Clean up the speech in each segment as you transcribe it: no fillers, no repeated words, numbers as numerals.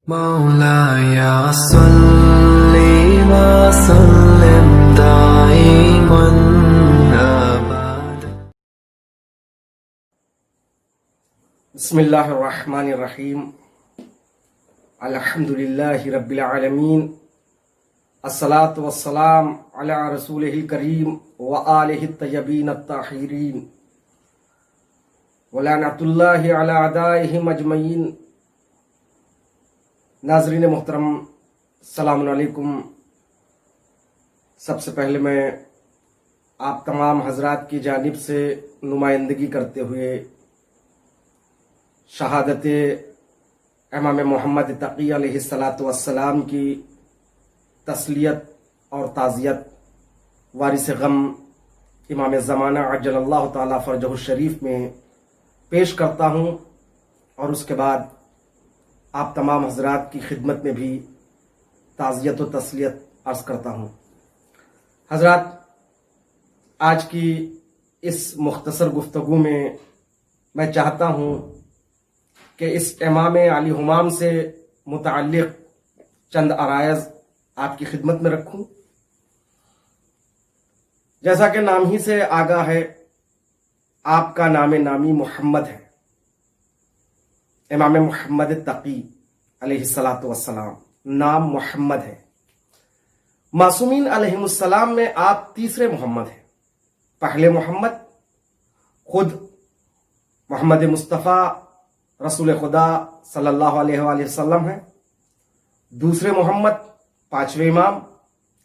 مولاي صل وسلم دائما أبدا. بسم الله الرحمن الرحيم. الحمد لله رب العالمين. الصلاة والسلام على رسوله الكريم وآله الطيبين الطاهرين ولعنة الله على أعدائهم أجمعين. ناظرین محترم، السلام علیکم. سب سے پہلے میں آپ تمام حضرات کی جانب سے نمائندگی کرتے ہوئے شہادت امام محمد تقی علیہ السلام کی تسلیت اور تعزیت وارث غم امام زمانہ عجل اللہ تعالی فرجہ الشریف میں پیش کرتا ہوں، اور اس کے بعد آپ تمام حضرات کی خدمت میں بھی تعزیت و تسلیت عرض کرتا ہوں. حضرات، آج کی اس مختصر گفتگو میں چاہتا ہوں کہ اس امام علی ہمام سے متعلق چند عرائض آپ کی خدمت میں رکھوں. جیسا کہ نام ہی سے آگاہ ہے، آپ کا نام نامی محمد ہے، امام محمد تقی علیہ السلام. نام محمد ہے. معصومین علیہ السلام میں آپ تیسرے محمد ہیں. پہلے محمد خود محمد مصطفیٰ رسول خدا صلی اللہ علیہ وآلہ وسلم ہیں. دوسرے محمد پانچویں امام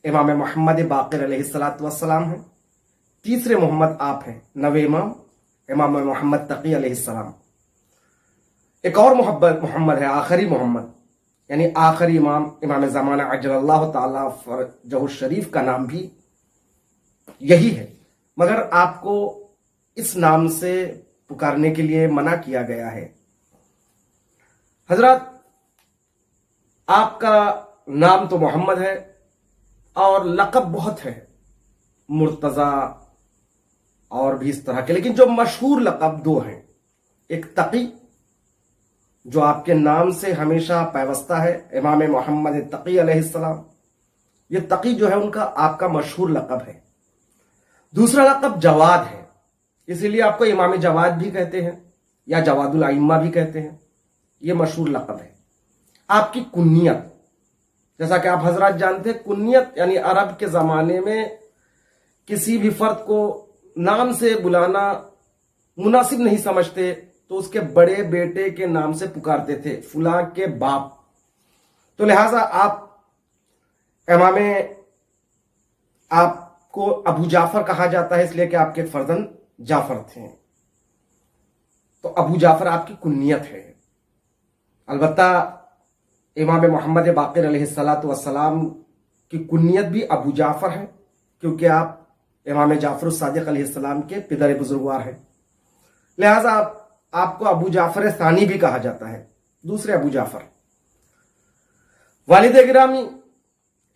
امام محمد باقر علیہ السلام ہیں. تیسرے محمد آپ ہیں، نویں امام امام محمد تقی علیہ السلام. ایک اور محمد ہے، آخری محمد، یعنی آخری امام امام زمانہ عجل اللہ تعالی فرجہ الشریف کا نام بھی یہی ہے، مگر آپ کو اس نام سے پکارنے کے لیے منع کیا گیا ہے. حضرات، آپ کا نام تو محمد ہے اور لقب بہت ہے، مرتضی اور بھی اس طرح کے، لیکن جو مشہور لقب دو ہیں. ایک تقی، جو آپ کے نام سے ہمیشہ پیوستہ ہے، امام محمد تقی علیہ السلام. یہ تقی جو ہے ان کا آپ کا مشہور لقب ہے. دوسرا لقب جواد ہے، اسی لیے آپ کو امام جواد بھی کہتے ہیں یا جواد الائمہ بھی کہتے ہیں. یہ مشہور لقب ہے. آپ کی کنیت، جیسا کہ آپ حضرات جانتے ہیں، کنیت یعنی عرب کے زمانے میں کسی بھی فرد کو نام سے بلانا مناسب نہیں سمجھتے تو اس کے بڑے بیٹے کے نام سے پکارتے تھے، فلاں کے باپ. تو لہٰذا آپ کو ابو جعفر کہا جاتا ہے، اس لیے کہ آپ کے فرزند جعفر تھے. تو ابو جعفر آپ کی کنیت ہے. البتہ امام محمد باقر علیہ السلام کی کنیت بھی ابو جعفر ہے، کیونکہ آپ امام جعفر الصادق علیہ السلام کے پدر بزرگوار ہیں. لہٰذا آپ کو ابو جعفر ثانی بھی کہا جاتا ہے، دوسرے ابو جعفر. والد گرامی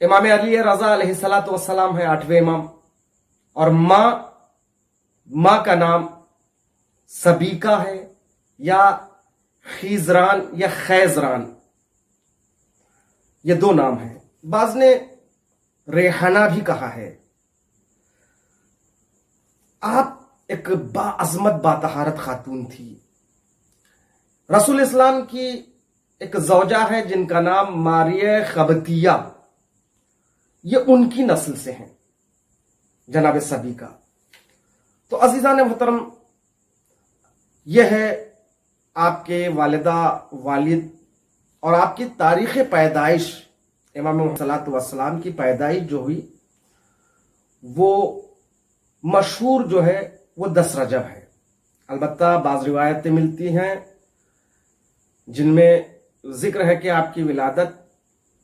امام علی رضا علیہ السلام ہے، آٹھویں امام. اور ماں کا نام سبیکہ ہے یا خیزران یا خیزران، یہ دو نام ہیں. بعض نے ریحانہ بھی کہا ہے. آپ ایک باعظمت باطہارت خاتون تھی. رسول اسلام کی ایک زوجہ ہے جن کا نام ماریہ خبتیہ، یہ ان کی نسل سے ہیں، جناب سبیکہ. تو عزیزان محترم، یہ ہے آپ کے والدہ، والد اور آپ کی تاریخ پیدائش. امام صلاۃ والسلام کی پیدائش جو ہوئی وہ مشہور جو ہے وہ 10 رجب ہے. البتہ بعض روایتیں ملتی ہیں جن میں ذکر ہے کہ آپ کی ولادت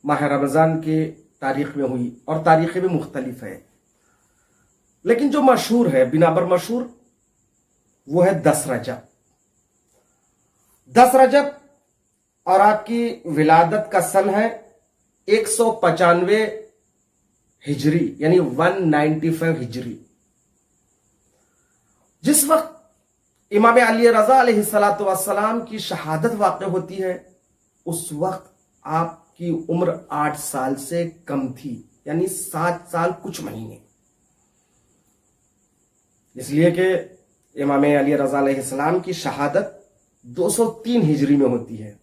ماہ رمضان کے تاریخ میں ہوئی، اور تاریخیں بھی مختلف ہے. لیکن جو مشہور ہے، بنابر مشہور، وہ ہے 10 رجب. 10 رجب اور آپ کی ولادت کا سن ہے 195 ہجری، یعنی 195 ہجری. جس وقت امام علی رضا علیہ السلام کی شہادت واقع ہوتی ہے، اس وقت آپ کی عمر 8 سال سے کم تھی، یعنی 7 سال کچھ مہینے، اس لیے کہ امام علی رضا علیہ السلام کی شہادت 203 ہجری میں ہوتی ہے۔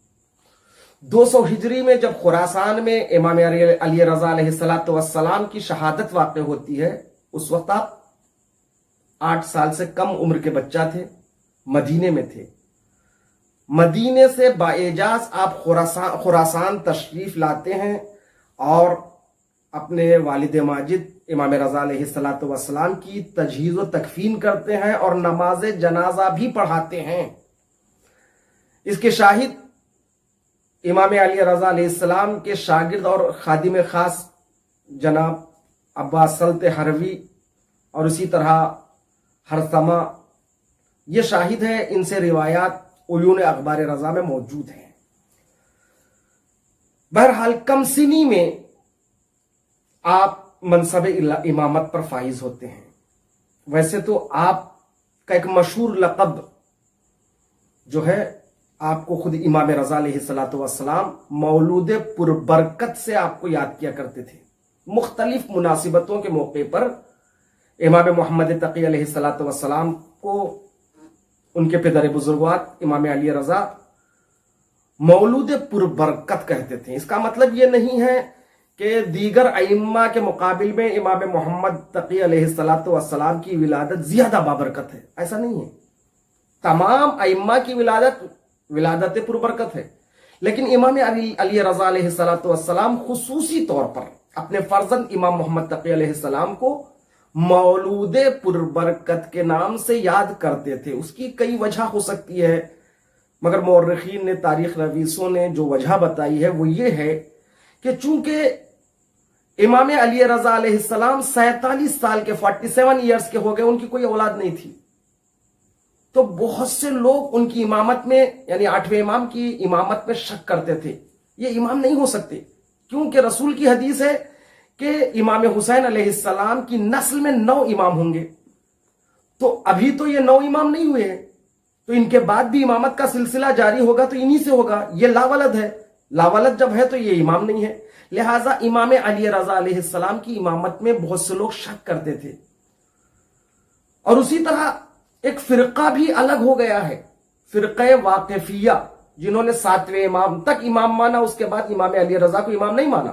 200 ہجری میں جب خراسان میں امام علی رضا علیہ السلام کی شہادت واقع ہوتی ہے، اس وقت آپ 8 سال سے کم عمر کے بچہ تھے، مدینے میں تھے۔ مدینے سے باعجاز آپ خراسان تشریف لاتے ہیں اور اپنے والد ماجد امام رضا علیہ السلام کی تجہیز و تکفین کرتے ہیں اور نماز جنازہ بھی پڑھاتے ہیں۔ اس کے شاہد امام علی رضا علیہ السلام کے شاگرد اور خادم خاص جناب عباس سلط ہروی اور اسی طرح ہرثمہ یہ شاہد ہے، ان سے روایات عیون اخبار رضا میں موجود ہیں۔ بہرحال کم سنی میں آپ منصب امامت پر فائز ہوتے ہیں۔ ویسے تو آپ کا ایک مشہور لقب جو ہے، آپ کو خود امام رضا علیہ السلام مولود پربرکت سے آپ کو یاد کیا کرتے تھے۔ مختلف مناسبتوں کے موقع پر امام محمد تقی علیہ السلام کو ان کے پدر بزرگوار امام علی رضا مولود پربرکت کہتے تھے۔ اس کا مطلب یہ نہیں ہے کہ دیگر ائمہ کے مقابل میں امام محمد تقی علیہ السلام کی ولادت زیادہ بابرکت ہے، ایسا نہیں ہے۔ تمام ائمہ کی ولادت پربرکت ہے، لیکن امام علی رضا علیہ السلام خصوصی طور پر اپنے فرزند امام محمد تقی علیہ السلام کو مولود پربرکت کے نام سے یاد کرتے تھے۔ اس کی کئی وجہ ہو سکتی ہے، مگر مورخین نے، تاریخ نویسوں نے جو وجہ بتائی ہے وہ یہ ہے کہ چونکہ امام علی رضا علیہ السلام 47 سال کے 47 ایئرز کے ہو گئے، ان کی کوئی اولاد نہیں تھی، تو بہت سے لوگ ان کی امامت میں، یعنی 8ویں امام کی امامت میں شک کرتے تھے، یہ امام نہیں ہو سکتے، کیونکہ رسول کی حدیث ہے کہ امام حسین علیہ السلام کی نسل میں 9 امام ہوں گے، تو ابھی تو یہ 9 امام نہیں ہوئے ہیں، تو ان کے بعد بھی امامت کا سلسلہ جاری ہوگا تو انہی سے ہوگا، یہ لاولد ہے، لاولد جب ہے تو یہ امام نہیں ہے، لہٰذا امام علی رضا علیہ السلام کی امامت میں بہت سے لوگ شک کرتے تھے۔ اور اسی طرح ایک فرقہ بھی الگ ہو گیا ہے، فرقہ واقفیہ، جنہوں نے 7ویں امام تک امام مانا، اس کے بعد امام علی رضا کو امام نہیں مانا،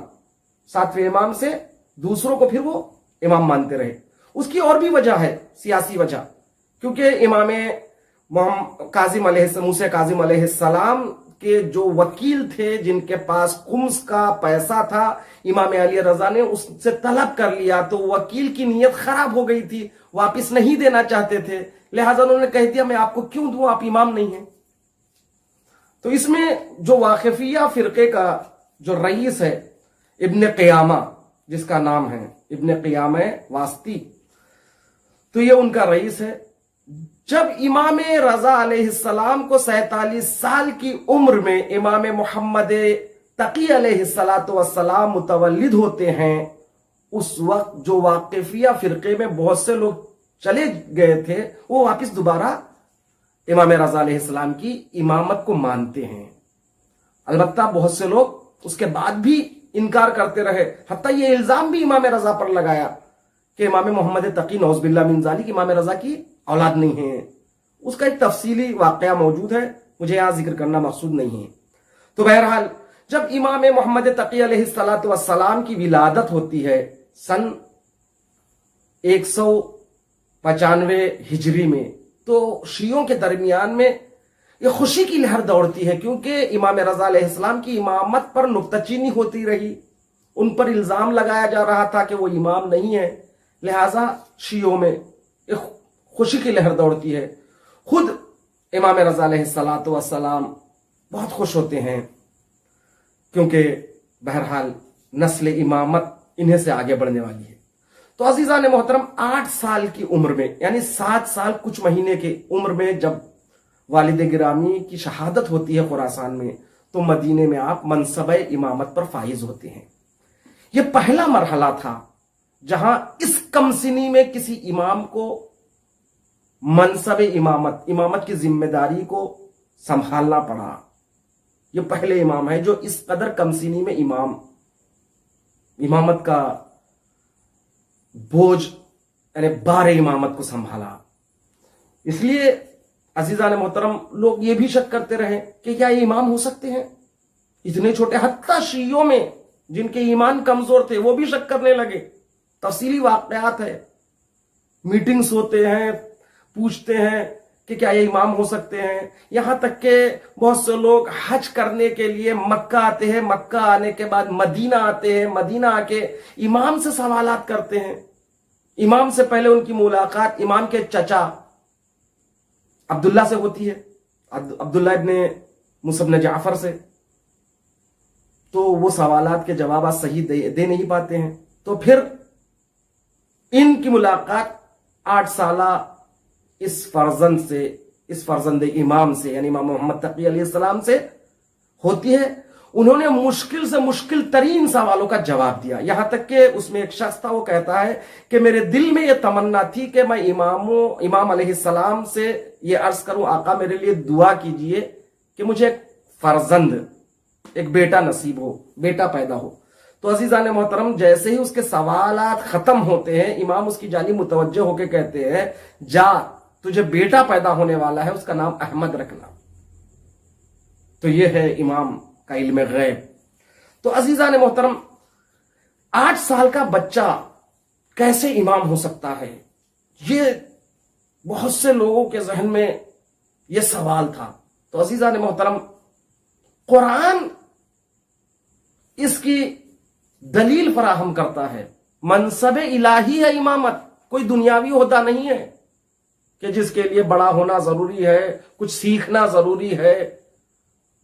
7ویں امام سے دوسروں کو پھر وہ امام مانتے رہے۔ اس کی اور بھی وجہ ہے، سیاسی وجہ، کیونکہ امام کاظم علیہ السلام کے جو وکیل تھے، جن کے پاس خمس کا پیسہ تھا، امام علی رضا نے اس سے طلب کر لیا، تو وکیل کی نیت خراب ہو گئی تھی، واپس نہیں دینا چاہتے تھے، لہٰذا انہوں نے کہہ دیا میں آپ کو کیوں دوں، آپ امام نہیں ہیں۔ تو اس میں جو واقفیہ فرقے کا جو رئیس ہے ابن قیامہ، جس کا نام ہے ابن قیامہ واسطی، تو یہ ان کا رئیس ہے۔ جب امام رضا علیہ السلام کو 47 سال کی عمر میں امام محمد تقی علیہ السلام متولد ہوتے ہیں، اس وقت جو واقفیہ فرقے میں بہت سے لوگ چلے گئے تھے، وہ واپس دوبارہ امام رضا علیہ السلام کی امامت کو مانتے ہیں۔ البتہ بہت سے لوگ اس کے بعد بھی انکار کرتے رہے، حتیٰ یہ الزام بھی امام رضا پر لگایا کہ امام محمد تقی نعوذ باللہ من ذالک امام رضا کی اولاد نہیں ہے۔ اس کا ایک تفصیلی واقعہ موجود ہے، مجھے یہاں ذکر کرنا مقصود نہیں ہے۔ تو بہرحال جب امام محمد تقی علیہ السلام کی ولادت ہوتی ہے سن 195 ہجری میں، تو شیعوں کے درمیان میں یہ خوشی کی لہر دوڑتی ہے، کیونکہ امام رضا علیہ السلام کی امامت پر نکتہ چینی ہوتی رہی، ان پر الزام لگایا جا رہا تھا کہ وہ امام نہیں ہے، لہٰذا شیعوں میں ایک خوشی کی لہر دوڑتی ہے۔ خود امام رضا علیہ السلام بہت خوش ہوتے ہیں، کیونکہ بہرحال نسل امامت انہیں سے آگے بڑھنے والی ہے۔ تو عزیزان محترم، 8 سال کی عمر میں، یعنی 7 سال کچھ مہینے کی عمر میں جب والد گرامی کی شہادت ہوتی ہے خراسان میں، تو مدینے میں آپ منصب امامت پر فائز ہوتے ہیں۔ یہ پہلا مرحلہ تھا جہاں اس کم سنی میں کسی امام کو منصب امامت کی ذمہ داری کو سنبھالنا پڑا۔ یہ پہلے امام ہے جو اس قدر کم سینی میں امامت کا بوجھ یعنی بار امامت کو سنبھالا. اس لیے عزیزان محترم لوگ یہ بھی شک کرتے رہے کہ کیا یہ امام ہو سکتے ہیں اتنے چھوٹے. حتیٰ شیعوں میں جن کے ایمان کمزور تھے وہ بھی شک کرنے لگے. تفصیلی واقعات ہے, میٹنگز ہوتے ہیں, پوچھتے ہیں کہ کیا یہ امام ہو سکتے ہیں. یہاں تک کہ بہت سے لوگ حج کرنے کے لیے مکہ آتے ہیں, مکہ آنے کے بعد مدینہ آتے ہیں, مدینہ آ کے امام سے سوالات کرتے ہیں. امام سے پہلے ان کی ملاقات امام کے چچا عبداللہ سے ہوتی ہے, عبداللہ ابن موسیٰ بن جعفر سے. تو وہ سوالات کے جوابات صحیح دے نہیں پاتے ہیں. تو پھر ان کی ملاقات 8 سالہ اس فرزند امام سے یعنی امام محمد تقی علیہ السلام سے ہوتی ہے. انہوں نے مشکل سے مشکل ترین سوالوں کا جواب دیا. یہاں تک کہ اس میں ایک شخص تھا, وہ کہتا ہے کہ میرے دل میں یہ تمنا تھی کہ میں امام علیہ السلام سے یہ عرض کروں, آقا میرے لیے دعا کیجئے کہ مجھے ایک فرزند, ایک بیٹا نصیب ہو, بیٹا پیدا ہو. تو عزیزان محترم جیسے ہی اس کے سوالات ختم ہوتے ہیں امام اس کی جانب متوجہ ہو کے کہتے ہیں جا تجھے بیٹا پیدا ہونے والا ہے, اس کا نام احمد رکھنا. تو یہ ہے امام کا علم غیب. تو عزیزان محترم 8 سال کا بچہ کیسے امام ہو سکتا ہے, یہ بہت سے لوگوں کے ذہن میں یہ سوال تھا. تو عزیزان محترم قرآن اس کی دلیل فراہم کرتا ہے. منصب الہی ہے امامت, کوئی دنیاوی عہدہ نہیں ہے کہ جس کے لیے بڑا ہونا ضروری ہے, کچھ سیکھنا ضروری ہے,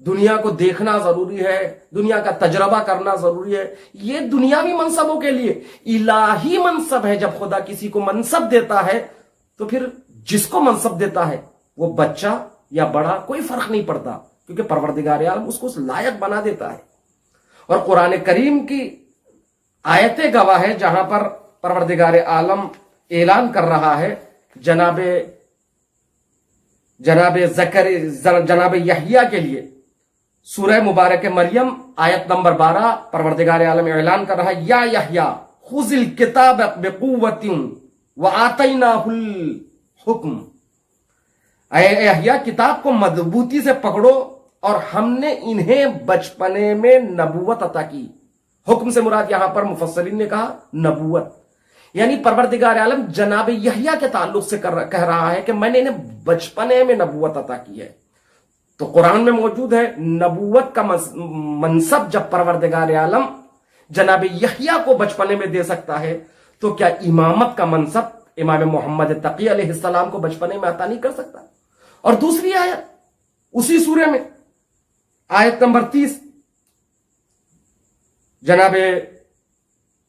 دنیا کو دیکھنا ضروری ہے, دنیا کا تجربہ کرنا ضروری ہے. یہ دنیاوی منصبوں کے لیے. الہی منصب ہے. جب خدا کسی کو منصب دیتا ہے تو پھر جس کو منصب دیتا ہے وہ بچہ یا بڑا کوئی فرق نہیں پڑتا, کیونکہ پروردگار عالم اس کو لائق بنا دیتا ہے. اور قرآن کریم کی آیت گواہ ہے جہاں پر پروردگار عالم اعلان کر رہا ہے جناب یحییٰ کے لیے. سورہ مبارک مریم آیت نمبر 12 پروردگار عالم اعلان کر رہا ہے یا یحییٰ خذ الکتاب بقوۃ وآتیناہ الحکم. اے یحییٰ کتاب کو مضبوطی سے پکڑو اور ہم نے انہیں بچپنے میں نبوت عطا کی. حکم سے مراد یہاں پر مفسرین نے کہا نبوت, یعنی پروردگار عالم جناب یحییٰ کے تعلق سے کہہ رہا ہے کہ میں نے انہیں بچپنے میں نبوت عطا کی ہے. تو قرآن میں موجود ہے نبوت کا منصب جب پروردگار عالم جناب یحییٰ کو بچپنے میں دے سکتا ہے تو کیا امامت کا منصب امام محمد تقی علیہ السلام کو بچپنے میں عطا نہیں کر سکتا. اور دوسری آیت اسی سورے میں آیت نمبر 30 جناب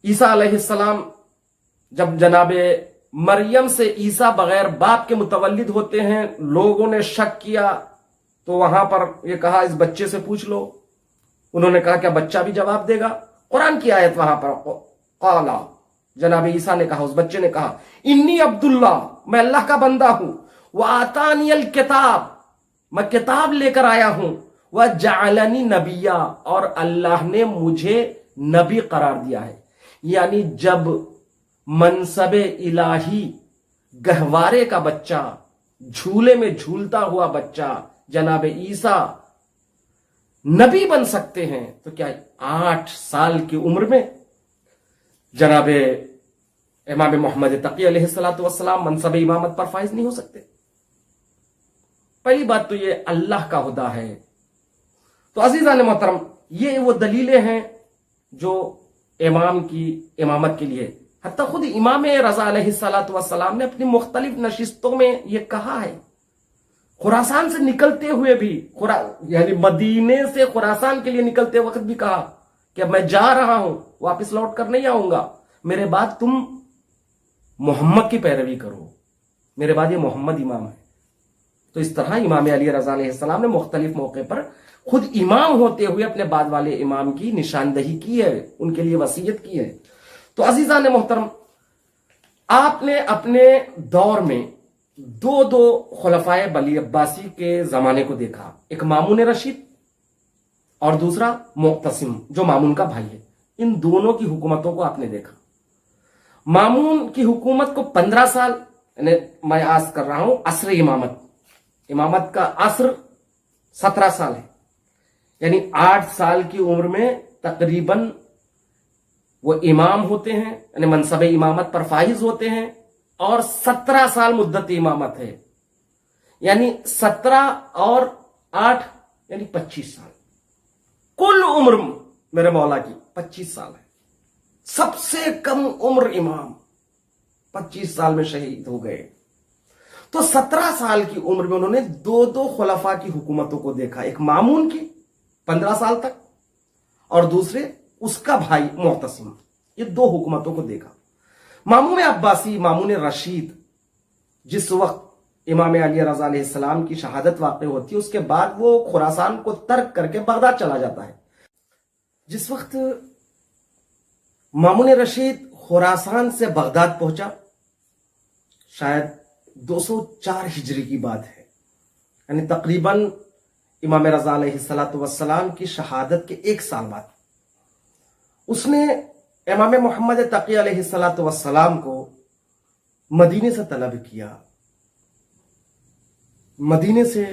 عیسیٰ علیہ السلام جب جناب مریم سے عیسیٰ بغیر باپ کے متولد ہوتے ہیں, لوگوں نے شک کیا تو وہاں پر یہ کہا اس بچے سے پوچھ لو. انہوں نے کہا کیا بچہ بھی جواب دے گا. قرآن کی آیت وہاں پر قالا جناب عیسیٰ نے کہا, اس بچے نے کہا انی عبداللہ, میں اللہ کا بندہ ہوں, وآتانی الکتاب, میں کتاب لے کر آیا ہوں, وجعلنی نبیا, اور اللہ نے مجھے نبی قرار دیا ہے. یعنی جب منصب الہی گہوارے کا بچہ, جھولے میں جھولتا ہوا بچہ جناب عیسیٰ نبی بن سکتے ہیں تو کیا 8 سال کی عمر میں جناب امام محمد تقی علیہ السلام منصب امامت پر فائز نہیں ہو سکتے. پہلی بات تو یہ اللہ کا خدا ہے. تو عزیزان محترم یہ وہ دلیلیں ہیں جو امام کی امامت کے لیے. حتیٰ خود امام رضا علیہ السلام نے اپنی مختلف نشستوں میں یہ کہا ہے, خراسان سے نکلتے ہوئے بھی, یعنی مدینے سے خراسان کے لیے نکلتے وقت بھی کہا کہ میں جا رہا ہوں, واپس لوٹ کر نہیں آؤں گا, میرے بعد تم محمد کی پیروی کرو, میرے بعد یہ محمد امام ہے. تو اس طرح امام علی رضا علیہ السلام نے مختلف موقع پر خود امام ہوتے ہوئے اپنے بعد والے امام کی نشاندہی کی ہے, ان کے لیے وصیت کی ہے. تو عزیزان محترم آپ نے اپنے دور میں دو خلفائے بلی عباسی کے زمانے کو دیکھا, ایک مامون رشید اور دوسرا معتصم جو مامون کا بھائی ہے. ان دونوں کی حکومتوں کو آپ نے دیکھا. مامون کی حکومت کو 15 سال، یعنی میں عرض کر رہا ہوں عصر امامت کا عصر 17 سال ہے، یعنی 8 سال کی عمر میں تقریباً وہ امام ہوتے ہیں، یعنی منصب امامت پر فائز ہوتے ہیں، اور 17 سال مدت امامت ہے، یعنی 17 اور 8 یعنی 25 سال. کل عمر میرے مولا کی 25 سال ہے. سب سے کم عمر امام 25 سال میں شہید ہو گئے. تو 17 سال کی عمر میں انہوں نے دو خلفاء کی حکومتوں کو دیکھا. ایک مامون کی 15 سال تک، اور دوسرے اس کا بھائی معتصم. یہ 2 حکومتوں کو دیکھا. مامون عباسی، مامون رشید، جس وقت امام علی رضا علیہ السلام کی شہادت واقع ہوتی ہے، اس کے بعد وہ خراسان کو ترک کر کے بغداد چلا جاتا ہے. جس وقت مامون رشید خراسان سے بغداد پہنچا، شاید 204 ہجری کی بات ہے، یعنی تقریباً امام رضا علیہ السلام کی شہادت کے 1 سال بعد اس نے امام محمد تقی علیہ السلام کو مدینے سے طلب کیا. مدینے سے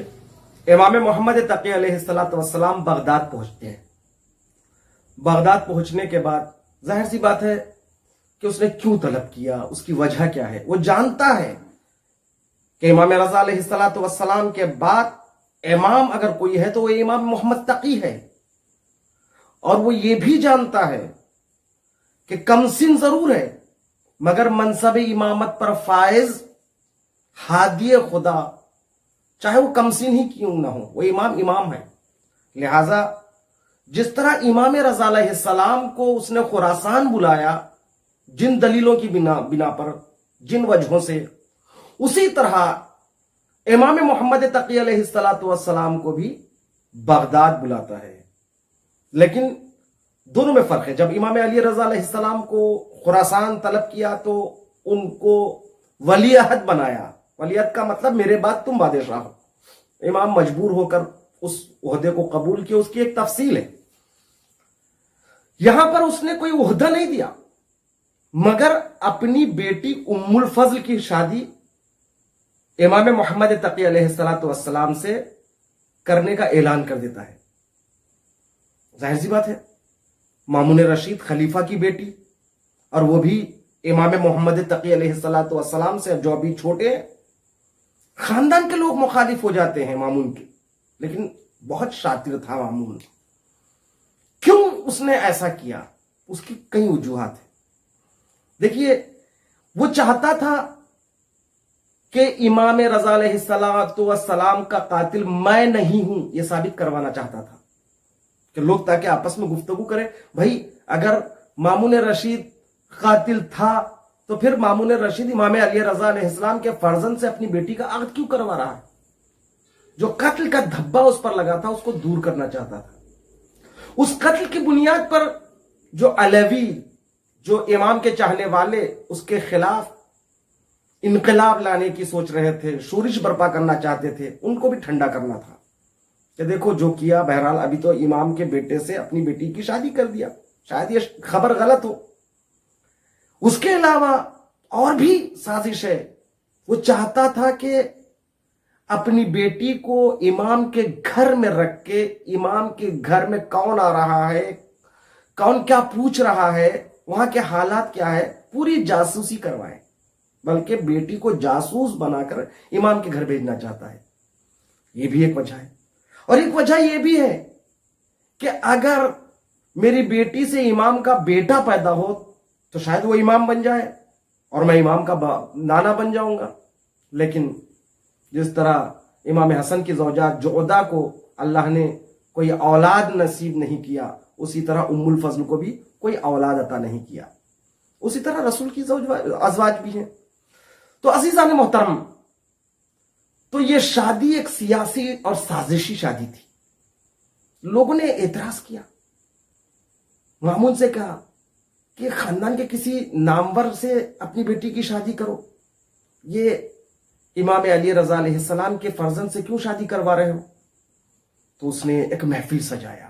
امام محمد تقی علیہ السلام بغداد پہنچتے ہیں. بغداد پہنچنے کے بعد ظاہر سی بات ہے کہ اس نے کیوں طلب کیا، اس کی وجہ کیا ہے. وہ جانتا ہے کہ امام رضا علیہ السلام کے بعد امام اگر کوئی ہے تو وہ امام محمد تقی ہے، اور وہ یہ بھی جانتا ہے کہ کم سن ضرور ہے مگر منصب امامت پر فائز ہادی خدا، چاہے وہ کم سن ہی کیوں نہ ہو، وہ امام ہے. لہذا جس طرح امام رضا علیہ السلام کو اس نے خراسان بلایا جن دلیلوں کی بنا پر، جن وجہوں سے، اسی طرح امام محمد تقی علیہ السلام کو بھی بغداد بلاتا ہے. لیکن دونوں میں فرق ہے. جب امام علی رضا علیہ السلام کو خراسان طلب کیا تو ان کو ولی عہد بنایا. ولی عہد کا مطلب میرے بعد تم بادشاہ ہو. امام مجبور ہو کر اس عہدے کو قبول کیا. اس کی ایک تفصیل ہے. یہاں پر اس نے کوئی عہدہ نہیں دیا، مگر اپنی بیٹی ام الفضل کی شادی امام محمد تقی علیہ السلام سے کرنے کا اعلان کر دیتا ہے. ظاہر سی بات ہے، مامون رشید خلیفہ کی بیٹی، اور وہ بھی امام محمد تقی علیہ السلام سے جو ابھی چھوٹے ہیں. خاندان کے لوگ مخالف ہو جاتے ہیں مامون کے، لیکن بہت شاطر تھا مامون. کیوں اس نے ایسا کیا؟ اس کی کئی وجوہات ہیں. دیکھیے، وہ چاہتا تھا کہ امام رضا علیہ السلام کا قاتل میں نہیں ہوں، یہ ثابت کروانا چاہتا تھا کہ لوگ تاکہ آپس میں گفتگو کریں. بھائی اگر مامون رشید قاتل تھا تو پھر مامون رشید امام علی رضا علیہ السلام کے فرزند سے اپنی بیٹی کا عقد کیوں کروا رہا ہے؟ جو قتل کا دھبا اس پر لگا تھا اس کو دور کرنا چاہتا تھا. اس قتل کی بنیاد پر جو علوی، جو امام کے چاہنے والے اس کے خلاف انقلاب لانے کی سوچ رہے تھے، شورش برپا کرنا چاہتے تھے، ان کو بھی ٹھنڈا کرنا تھا کہ دیکھو جو کیا، بہرحال ابھی تو امام کے بیٹے سے اپنی بیٹی کی شادی کر دیا، شاید یہ خبر غلط ہو. اس کے علاوہ اور بھی سازش ہے. وہ چاہتا تھا کہ اپنی بیٹی کو امام کے گھر میں رکھ کے، امام کے گھر میں کون آ رہا ہے، کون کیا پوچھ رہا ہے، وہاں کے حالات کیا ہے، پوری جاسوسی کروائے. بلکہ بیٹی کو جاسوس بنا کر امام کے گھر بھیجنا چاہتا ہے. یہ بھی ایک وجہ ہے. اور ایک وجہ یہ بھی ہے کہ اگر میری بیٹی سے امام کا بیٹا پیدا ہو تو شاید وہ امام بن جائے اور میں امام کا نانا بن جاؤں گا. لیکن جس طرح امام حسن کی زوجہ جعدہ کو اللہ نے کوئی اولاد نصیب نہیں کیا، اسی طرح ام الفضل کو بھی کوئی اولاد عطا نہیں کیا. اسی طرح رسول کی ازواج بھی ہیں. تو عزیزان محترم، تو یہ شادی ایک سیاسی اور سازشی شادی تھی. لوگوں نے اعتراض کیا، مامون سے کہا کہ خاندان کے کسی نامور سے اپنی بیٹی کی شادی کرو، یہ امام علی رضا علیہ السلام کے فرزند سے کیوں شادی کروا رہے ہو؟ تو اس نے ایک محفل سجایا،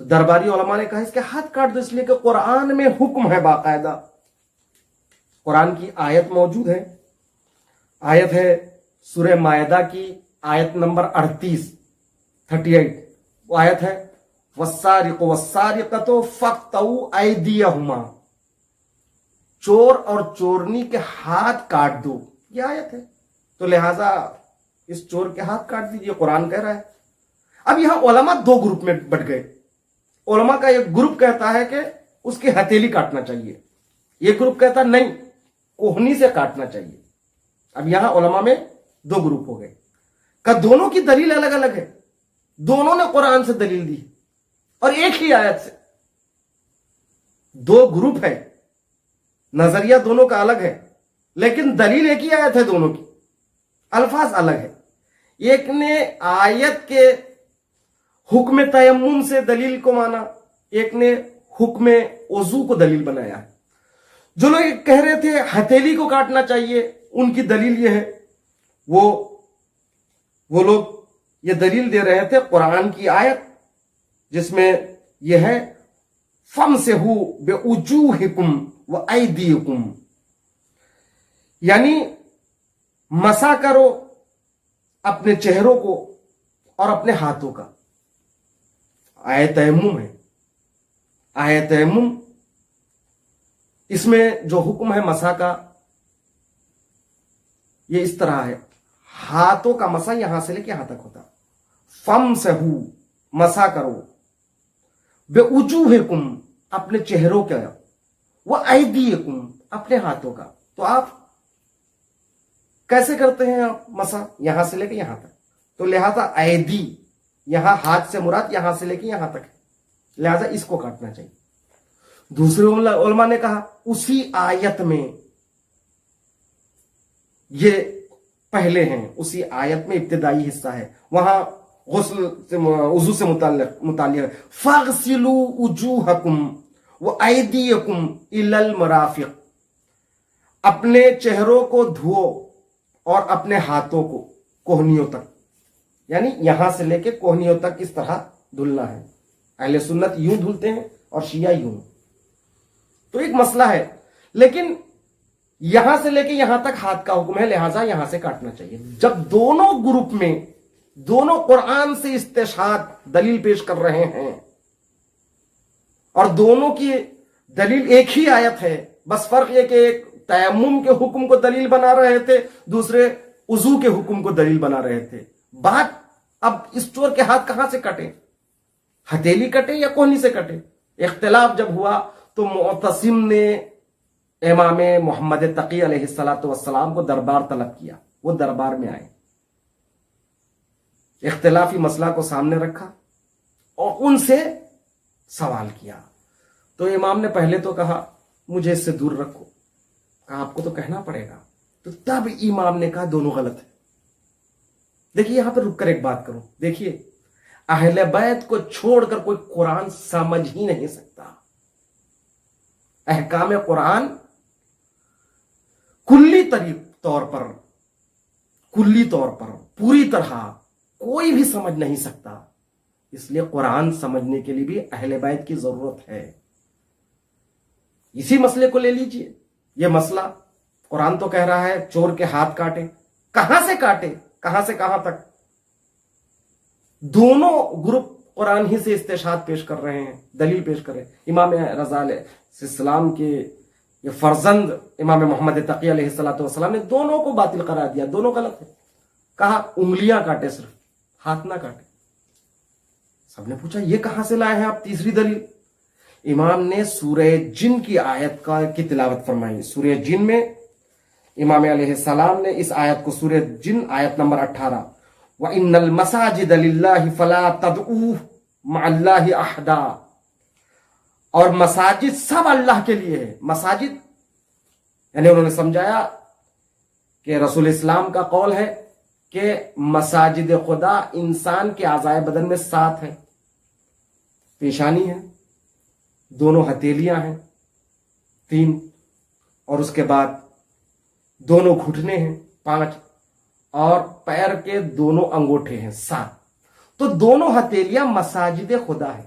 تو درباری علماء نے کہا اس کے ہاتھ کاٹ دو، اس لیے کہ قرآن میں حکم ہے باقاعدہ، قرآن کی آیت موجود ہے، آیت ہے سورہ مائدہ کی آیت نمبر 38، وہ آیت ہے والسارق والسارقۃ فاقطعوا ایدیہما، چور اور چورنی کے ہاتھ کاٹ دو، یہ آیت ہے، تو لہٰذا اس چور کے ہاتھ کاٹ دیجیے، قرآن کہہ رہا ہے۔ اب یہاں علماء دو گروپ میں بٹ گئے، علماء کا ایک گروپ کہتا ہے کہ اس کی ہتھیلی کاٹنا چاہیے، یہ گروپ کہتا ہے نہیں کوہنی سے کاٹنا چاہیے۔ اب یہاں علماء میں دو گروپ ہو گئے، کہ دونوں کی دلیل الگ الگ ہے، دونوں نے قرآن سے دلیل دی اور ایک ہی آیت سے، دو گروپ ہے، نظریہ دونوں کا الگ ہے لیکن دلیل ایک ہی آیت ہے، دونوں کی الفاظ الگ ہے۔ ایک نے آیت کے حکم تیمم سے دلیل کو مانا، ایک نے حکم وضو کو دلیل بنایا ہے۔ جو لوگ کہہ رہے تھے ہتھیلی کو کاٹنا چاہیے، ان کی دلیل یہ ہے، وہ لوگ یہ دلیل دے رہے تھے قرآن کی آیت جس میں یہ ہے فَامْسَحُوا بِوُجُوهِكُمْ وَأَيْدِيكُمْ، یعنی مسا کرو اپنے چہروں کو اور اپنے ہاتھوں کا۔ آیت تیمم ہے، آیت تیمم، اس میں جو حکم ہے مسا کا یہ اس طرح ہے، ہاتھوں کا مسا یہاں سے لے کے یہاں تک ہوتا، فَامْسَحُوا، مسا کرو، بِوُجُوهِكُمْ، اپنے چہروں کا، وَأَيْدِيكُمْ، اپنے ہاتھوں کا۔ تو آپ کیسے کرتے ہیں آپ مسا؟ یہاں سے لے کے یہاں تک، تو لہذا ایدی یہاں ہاتھ سے مراد یہاں سے لے کے یہاں تک ہے، لہذا اس کو کاٹنا چاہیے۔ دوسرے علماء نے کہا اسی آیت میں یہ پہلے ہیں، اسی آیت میں ابتدائی حصہ ہے، وہاں غسل سے وضو سے متعلق ہے، فَاغْسِلُوا وُجُوهَكُمْ وَأَيْدِيَكُمْ إِلَى الْمَرَافِقِ، اپنے چہروں کو دھو اور اپنے ہاتھوں کو کوہنیوں تک، یعنی یہاں سے لے کے کوہنیوں تک اس طرح دھلنا ہے۔ اہل سنت یوں دھلتے ہیں اور شیعہ یوں، تو ایک مسئلہ ہے، لیکن یہاں سے لے کے یہاں تک ہاتھ کا حکم ہے، لہٰذا یہاں سے کاٹنا چاہیے۔ جب دونوں گروپ میں دونوں قرآن سے استشہاد دلیل پیش کر رہے ہیں اور دونوں کی دلیل ایک ہی آیت ہے، بس فرق یہ کہ ایک تیمم کے حکم کو دلیل بنا رہے تھے، دوسرے وضو کے حکم کو دلیل بنا رہے تھے۔ بات اب اس چور کے ہاتھ کہاں سے کٹے، ہتھیلی کٹے یا کوہنی سے کٹے؟ اختلاف جب ہوا تو معتصم نے امام محمد تقی علیہ السلام کو دربار طلب کیا، وہ دربار میں آئے، اختلافی مسئلہ کو سامنے رکھا اور ان سے سوال کیا۔ تو امام نے پہلے تو کہا مجھے اس سے دور رکھو، کہا آپ کو تو کہنا پڑے گا، تو تب امام نے کہا دونوں غلط ہیں۔ دیکھیے یہاں پہ رک کر ایک بات کروں، دیکھیے اہل بیت کو چھوڑ کر کوئی قرآن سمجھ ہی نہیں سکتا۔ احکام قرآن کلی طور پر پوری طرح کوئی بھی سمجھ نہیں سکتا، اس لیے قرآن سمجھنے کے لیے بھی اہل بیت کی ضرورت ہے۔ اسی مسئلے کو لے لیجئے، یہ مسئلہ قرآن تو کہہ رہا ہے چور کے ہاتھ کاٹے، کہاں سے کاٹے، کہاں سے کہاں تک؟ دونوں گروپ قرآن ہی سے استشہاد پیش کر رہے ہیں، دلیل پیش کر رہے ہیں۔ امام رضا علیہ السلام کے یہ فرزند امام محمد تقی علیہ السلام نے دونوں کو باطل قرار دیا، دونوں غلط ہیں، کہا انگلیاں کاٹے، صرف ہاتھ نہ کاٹے۔ سب نے پوچھا یہ کہاں سے لائے ہیں آپ تیسری دلیل؟ امام نے سورہ جن کی آیت کی تلاوت فرمائی۔ سورہ جن میں امام علیہ السلام نے اس آیت کو، سورہ جن آیت نمبر 18، وَإِنَّ الْمَسَاجِدَ لِلَّهِ فَلَا تَدْعُوهُ مَعَ اللَّهِ أَحَدًا، اور مساجد سب اللہ کے لیے ہے۔ مساجد یعنی انہوں نے سمجھایا کہ رسول اسلام کا قول ہے کہ مساجد خدا انسان کے اعضائے بدن میں 7 ہیں، پیشانی ہے، دونوں ہتھیلیاں ہیں 3، اور اس کے بعد دونوں گھٹنے ہیں 5، اور پیر کے دونوں انگوٹھے ہیں 7۔ تو دونوں ہتھیلیاں مساجد خدا ہے،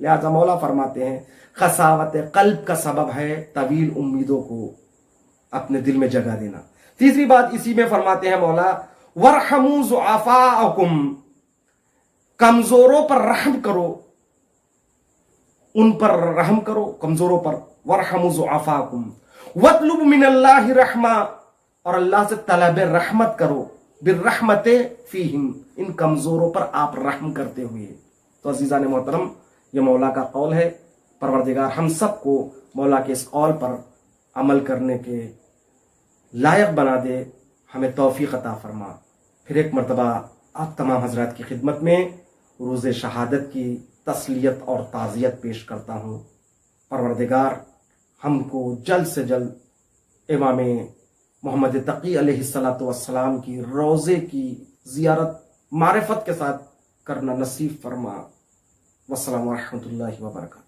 لہذا مولا فرماتے ہیں خساوت قلب کا سبب ہے طویل امیدوں کو اپنے دل میں جگہ دینا. تیسری بات اسی میں فرماتے ہیں مولا وارحموا ضعفاءکم، کمزوروں پر رحم کرو، ان پر رحم کرو کمزوروں پر. وارحموا ضعفاءکم واطلب من اللہ رحمہ، اور اللہ سے طلب رحمت کرو. بالرحمت فیہم، ان کمزوروں پر آپ رحم کرتے ہوئے. تو عزیزان محترم یہ مولا کا قول ہے. پروردگار ہم سب کو مولا کے اس قول پر عمل کرنے کے لائق بنا دے، ہمیں توفیق عطا فرما. پھر ایک مرتبہ آپ تمام حضرات کی خدمت میں روز شہادت کی تسلیت اور تعزیت پیش کرتا ہوں. پروردگار ہم کو جلد سے جلد امام محمد تقی علیہ السلام کی روزے کی زیارت معرفت کے ساتھ کرنا نصیب فرما. والسلام ورحمۃ اللہ وبرکاتہ.